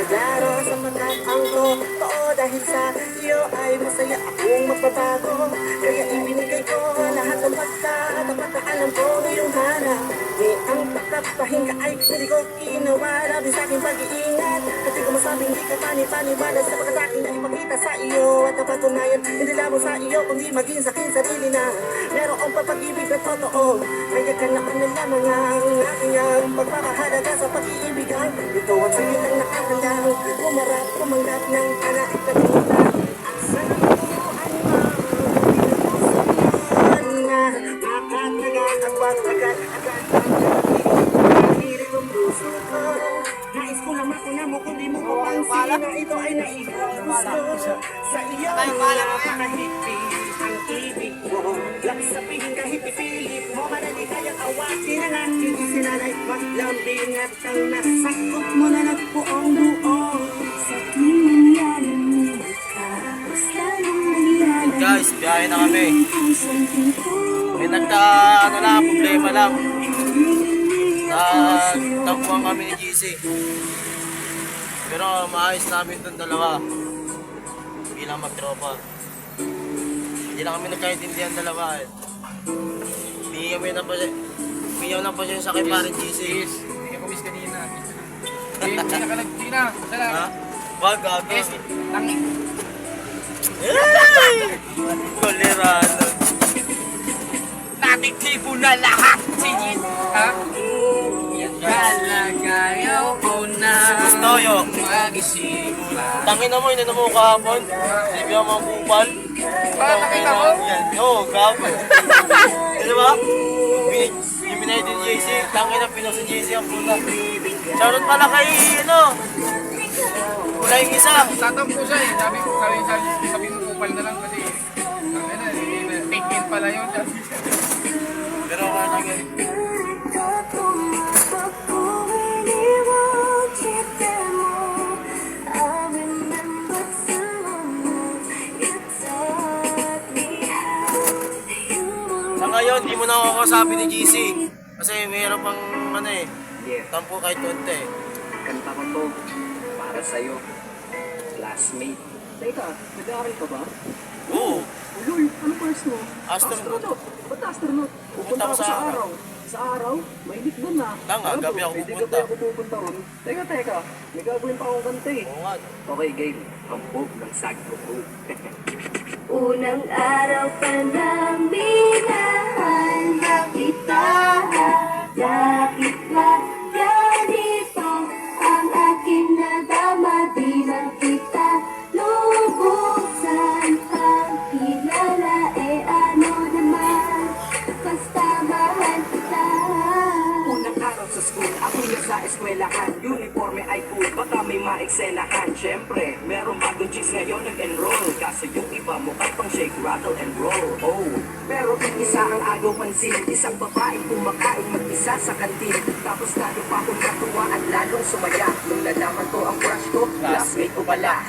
Naglaro sa matapang ko, oo dahil sa iyo ay masaya akong magbabago. Kaya ibinigay ko lahat ng pagkatapat na alam ko iyong hanap. Di ang pagpapahinga ay hindi ko ginawa, labi sa aking pag-iingat. Kasi ko masabing di ka panipaniwala sa pagkataking na ipakita sa iyo. At napatunayan, hindi lamang sa iyo, kundi maging sa aking sarili na merong papag-ibig na totoo. Kaya ka na ano lamang ang aking ang pagpapahalaga sa pag-iibigan. Ito ang sakit ang nakakandang umarap, umanggap ng anak at kanita. At sa nabubuan mo, pinupusan na makatagal at pagtagal agad ang nahihilig ang puso ko. Nais ko lang makuna mo kung di mo mapansin na ito ay naiigusto. Sa iyo napakahigpit ang ibig mo. Labis sabihin kahit ipilit mo, madali kayang awatin ang aking sinanay. Maglambing at ang nasakop mo na nagpuong buo. Sa tuwing nangyari ka, basta nang nangyari. Guys, biyahe na kami. May problema lang. Nagtampuan kami ni GC. Pero maayos namin itong dalawa. Bilang magtropa. Hindi lang kami nagkaintindihan dalawa eh. Umiyaw na pa siya sa kay parang GC. Hindi ka kumis kanina. Hindi na ka nagpina. Masala. Ha? Wag, gago. Yes, langit. Hey! Kolerano. Natiktibo na lahat. Sige. Ha? Kalagayaw ko na Gusto yo. mag-isimula. Tangin na mo, ininom mo kahapon. Hindi mo mga kupal. Nakita mo? Yan. Oo, gago. Di ba? Yung minay din JC. Tangin na pinos si JC ang puta. Shoutout pala kay, wala yung isa. Tatampo siya eh. Sabi mo kupal na lang kasi take in pala yun. Pero kaya lang yan. Sa ngayon, di mo na ako kasabi ni GC. Kasi mayroon pang tampo kahit konti. Kanta ko to para sa'yo, classmate. Teka, nag-aaral ka ba? Oo. Lol, ano course mo? Astronaut. Ba't astronaut? Pupunta ako sa araw. Sa araw? Mainit doon na. Tanga, gabi ako Pwede pupunta. gabi ako pupunta ron. Teka, may gagawin pa akong kanta eh. Oo nga. Okay, game. Ang book ng sag ko po. Unang araw pa namin na kita. Bakit ba ganito ang aking nadama? Di man kita lubusan ang kilala. Ano naman, basta mahal kita. Unang araw sa school, ako na sa eskwelahan. Uniforme ay cool, baka may maeksenahan. Siyempre, meron bagong chicks ngayon nag-enroll. Kasi yung iba mukha pang shake, rattle and roll. Oh, pero isa ang agaw pansin. Isang babae kumakain mag-isa sa kantin. Tapos lalo pa akong natuwa at lalong sumaya. Nung nalaman ko ang crush ko, classmate ko pala.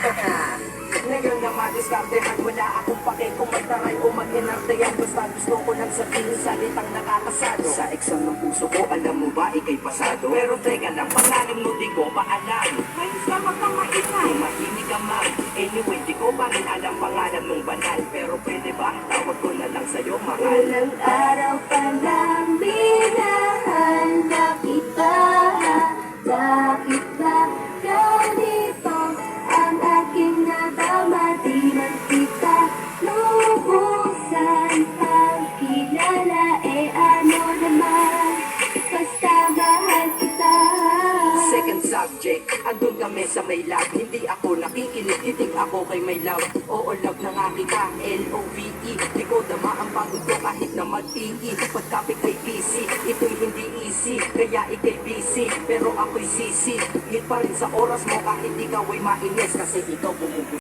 Ngayon na madiskartehan, wala akong pake kung magtaray o mag-inarteyan. Basta gusto ko lang sabihin salitang nakakasado. Sa exam ng puso ko, alam mo ba, ikay pasado. Pero teka lang, pangalan mo di ko paalam. Ngayon sa magkamaingay, mahinig ka man. Anyway, di ko pa rin alam pangalan mong banal. Pero pwede ba, tawag ko na lang sa'yo, mahal. Unang araw pa namin na kita. Bakit ba ganito ang aking nadama? Di man kita lubusan ang kilala. Ano naman, basta mahal kita. Second subject, andun kami sa may lab. Hindi ako nakikinig, titig ako kay may love. Oo, love na nga kita, L-O-V-E. Di ko dama ang pagod ko kahit na mag-PE. Pagkapit kay PC, ito'y hindi easy. Kaya ikay busy, pero ako'y sisi. Hit pa rin sa oras mo kahit ikaw ay mainis. Kasi ito bumubuhay.